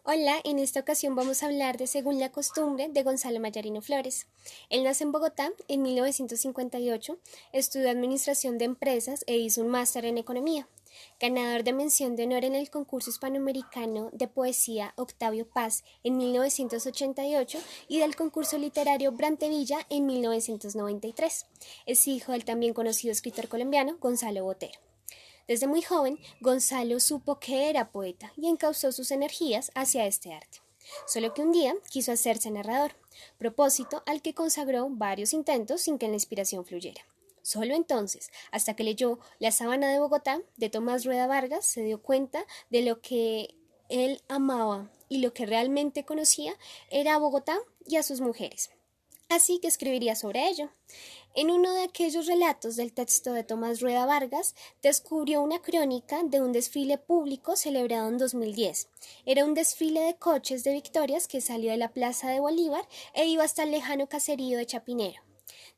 Hola, en esta ocasión vamos a hablar de Según la costumbre de Gonzalo Mayarino Flores. Él nace en Bogotá en 1958, estudió Administración de Empresas e hizo un máster en Economía. Ganador de mención de honor en el concurso hispanoamericano de poesía Octavio Paz en 1988 y del concurso literario Brantevilla en 1993. Es hijo del también conocido escritor colombiano Gonzalo Botero. Desde muy joven, Gonzalo supo que era poeta y encauzó sus energías hacia este arte. Solo que un día quiso hacerse narrador, propósito al que consagró varios intentos sin que la inspiración fluyera. Solo entonces, hasta que leyó La Sabana de Bogotá de Tomás Rueda Vargas, se dio cuenta de lo que él amaba y lo que realmente conocía era a Bogotá y a sus mujeres. Así que escribiría sobre ello. En uno de aquellos relatos del texto de Tomás Rueda Vargas, descubrió una crónica de un desfile público celebrado en 2010. Era un desfile de coches de victorias que salió de la Plaza de Bolívar e iba hasta el lejano caserío de Chapinero.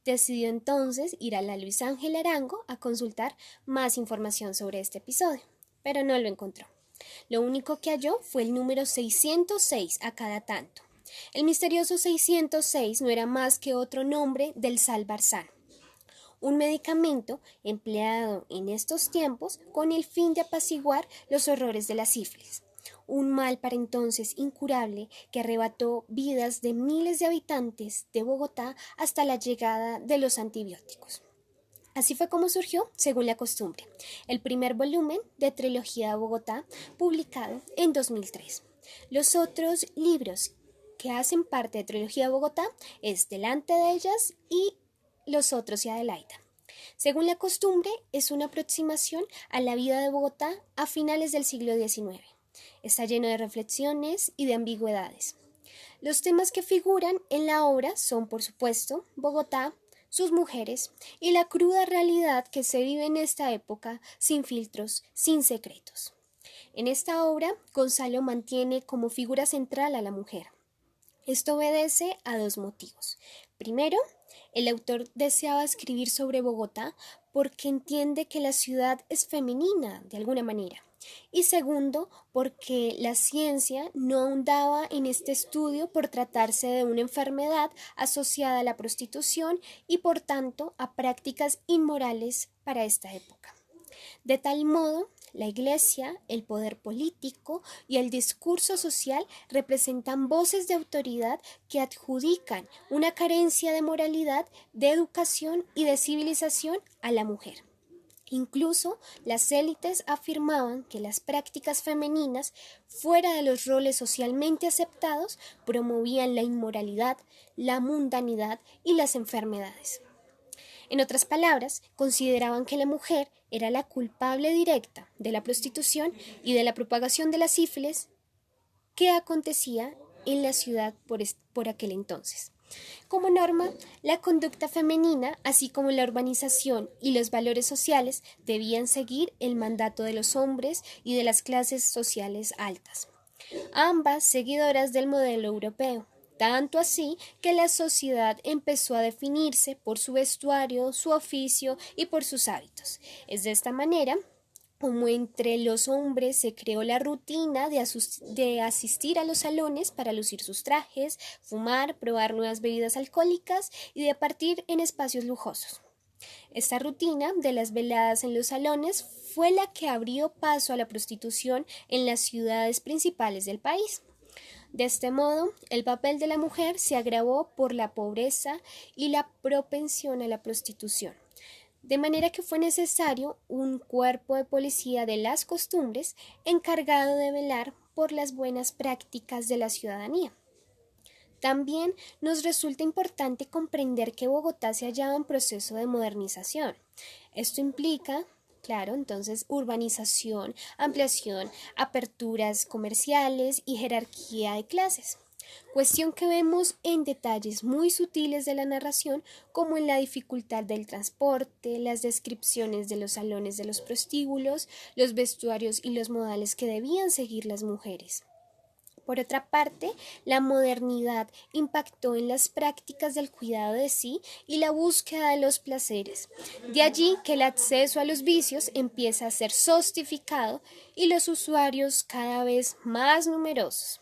Decidió entonces ir a la Luis Ángel Arango a consultar más información sobre este episodio, pero no lo encontró. Lo único que halló fue el número 606 a cada tanto. El misterioso 606 no era más que otro nombre del Salvarsan, un medicamento empleado en estos tiempos con el fin de apaciguar los horrores de la sífilis, un mal para entonces incurable que arrebató vidas de miles de habitantes de Bogotá hasta la llegada de los antibióticos. Así fue como surgió, según la costumbre, el primer volumen de Trilogía de Bogotá, publicado en 2003. Los otros libros que hacen parte de Trilogía de Bogotá es Delante de ellas y Los otros y Adelaida. Según la costumbre, es una aproximación a la vida de Bogotá a finales del siglo XIX. Está lleno de reflexiones y de ambigüedades. Los temas que figuran en la obra son, por supuesto, Bogotá, sus mujeres y la cruda realidad que se vive en esta época sin filtros, sin secretos. En esta obra, Gonzalo mantiene como figura central a la mujer. Esto obedece a dos motivos. Primero, el autor deseaba escribir sobre Bogotá porque entiende que la ciudad es femenina de alguna manera. Y segundo, porque la ciencia no ahondaba en este estudio por tratarse de una enfermedad asociada a la prostitución y por tanto a prácticas inmorales para esta época. De tal modo, la Iglesia, el poder político y el discurso social representan voces de autoridad que adjudican una carencia de moralidad, de educación y de civilización a la mujer. Incluso las élites afirmaban que las prácticas femeninas, fuera de los roles socialmente aceptados, promovían la inmoralidad, la mundanidad y las enfermedades. En otras palabras, consideraban que la mujer era la culpable directa de la prostitución y de la propagación de la sífilis que acontecía en la ciudad por aquel entonces. Como norma, la conducta femenina, así como la urbanización y los valores sociales, debían seguir el mandato de los hombres y de las clases sociales altas, ambas seguidoras del modelo europeo. Tanto así que la sociedad empezó a definirse por su vestuario, su oficio y por sus hábitos. Es de esta manera como entre los hombres se creó la rutina de asistir a los salones para lucir sus trajes, fumar, probar nuevas bebidas alcohólicas y de partir en espacios lujosos. Esta rutina de las veladas en los salones fue la que abrió paso a la prostitución en las ciudades principales del país. De este modo, el papel de la mujer se agravó por la pobreza y la propensión a la prostitución, de manera que fue necesario un cuerpo de policía de las costumbres encargado de velar por las buenas prácticas de la ciudadanía. También nos resulta importante comprender que Bogotá se hallaba en proceso de modernización. Esto implica, claro, entonces urbanización, ampliación, aperturas comerciales y jerarquía de clases. Cuestión que vemos en detalles muy sutiles de la narración, como en la dificultad del transporte, las descripciones de los salones de los prostíbulos, los vestuarios y los modales que debían seguir las mujeres. Por otra parte, la modernidad impactó en las prácticas del cuidado de sí y la búsqueda de los placeres. De allí que el acceso a los vicios empieza a ser sostificado y los usuarios cada vez más numerosos.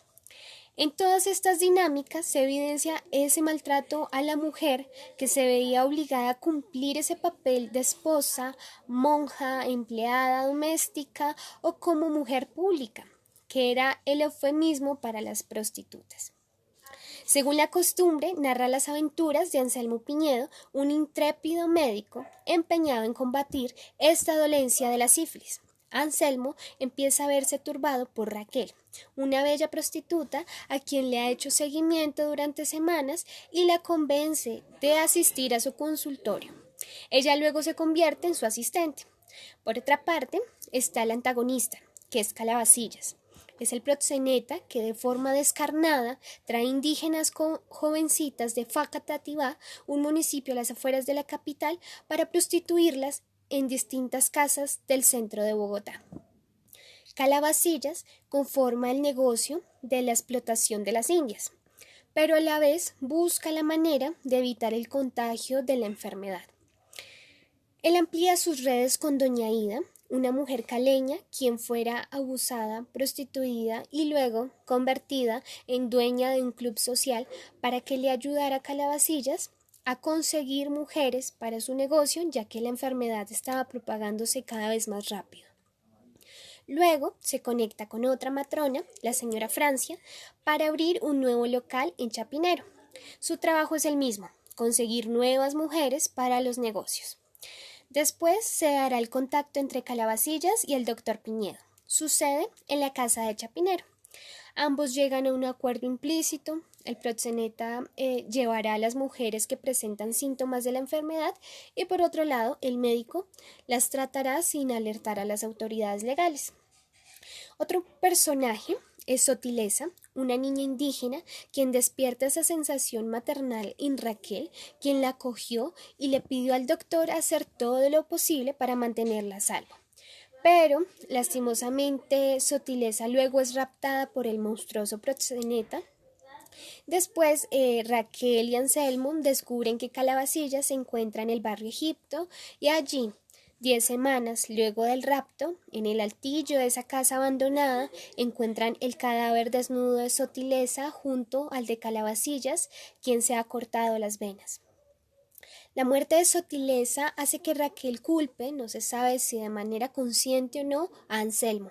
En todas estas dinámicas se evidencia ese maltrato a la mujer que se veía obligada a cumplir ese papel de esposa, monja, empleada doméstica o como mujer pública, que era el eufemismo para las prostitutas. Según la costumbre, narra las aventuras de Anselmo Piñedo, un intrépido médico empeñado en combatir esta dolencia de la sífilis. Anselmo empieza a verse turbado por Raquel, una bella prostituta a quien le ha hecho seguimiento durante semanas y la convence de asistir a su consultorio. Ella luego se convierte en su asistente. Por otra parte, está el antagonista, que es Calabacillas. Es el proxeneta que de forma descarnada trae indígenas jovencitas de Facatativá, un municipio a las afueras de la capital, para prostituirlas en distintas casas del centro de Bogotá. Calabacillas conforma el negocio de la explotación de las indias, pero a la vez busca la manera de evitar el contagio de la enfermedad. Él amplía sus redes con Doña Ida, una mujer caleña quien fuera abusada, prostituida y luego convertida en dueña de un club social para que le ayudara a Calabacillas a conseguir mujeres para su negocio, ya que la enfermedad estaba propagándose cada vez más rápido. Luego se conecta con otra matrona, la señora Francia, para abrir un nuevo local en Chapinero. Su trabajo es el mismo, conseguir nuevas mujeres para los negocios. Después se dará el contacto entre Calabacillas y el doctor Piñedo. Sucede en la casa de Chapinero. Ambos llegan a un acuerdo implícito. El proxeneta llevará a las mujeres que presentan síntomas de la enfermedad y por otro lado el médico las tratará sin alertar a las autoridades legales. Otro personaje es Sotilesa, una niña indígena quien despierta esa sensación maternal en Raquel, quien la acogió y le pidió al doctor hacer todo lo posible para mantenerla a salvo. Pero, lastimosamente, Sotilesa luego es raptada por el monstruoso proxeneta. Después, Raquel y Anselmo descubren que Calabacillas se encuentra en el barrio Egipto y allí, 10 semanas luego del rapto, en el altillo de esa casa abandonada, encuentran el cadáver desnudo de Sotilesa junto al de Calabacillas, quien se ha cortado las venas. La muerte de Sotilesa hace que Raquel culpe, no se sabe si de manera consciente o no, a Anselmo.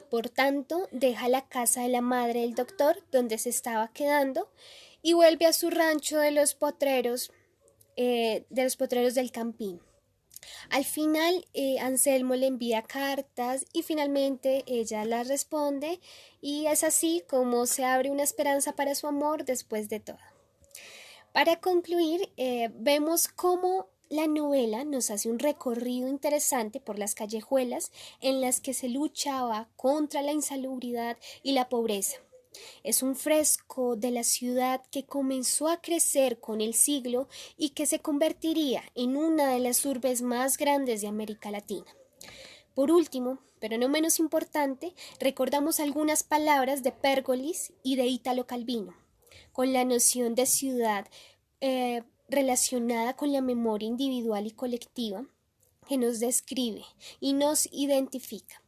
Por tanto, deja la casa de la madre del doctor, donde se estaba quedando, y vuelve a su rancho de los potreros del Campín. Al final, Anselmo le envía cartas y finalmente ella las responde y es así como se abre una esperanza para su amor después de todo. Para concluir, vemos cómo la novela nos hace un recorrido interesante por las callejuelas en las que se luchaba contra la insalubridad y la pobreza. Es un fresco de la ciudad que comenzó a crecer con el siglo y que se convertiría en una de las urbes más grandes de América Latina. Por último, pero no menos importante, recordamos algunas palabras de Pérgolis y de Ítalo Calvino, con la noción de ciudad relacionada con la memoria individual y colectiva que nos describe y nos identifica.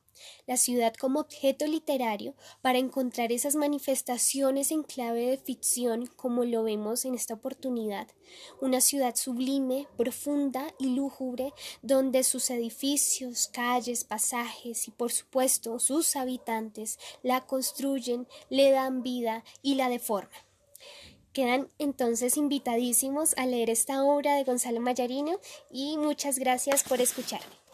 La ciudad como objeto literario para encontrar esas manifestaciones en clave de ficción como lo vemos en esta oportunidad. Una ciudad sublime, profunda y lúgubre donde sus edificios, calles, pasajes y por supuesto sus habitantes la construyen, le dan vida y la deforman. Quedan entonces invitadísimos a leer esta obra de Gonzalo Mayarino y muchas gracias por escucharme.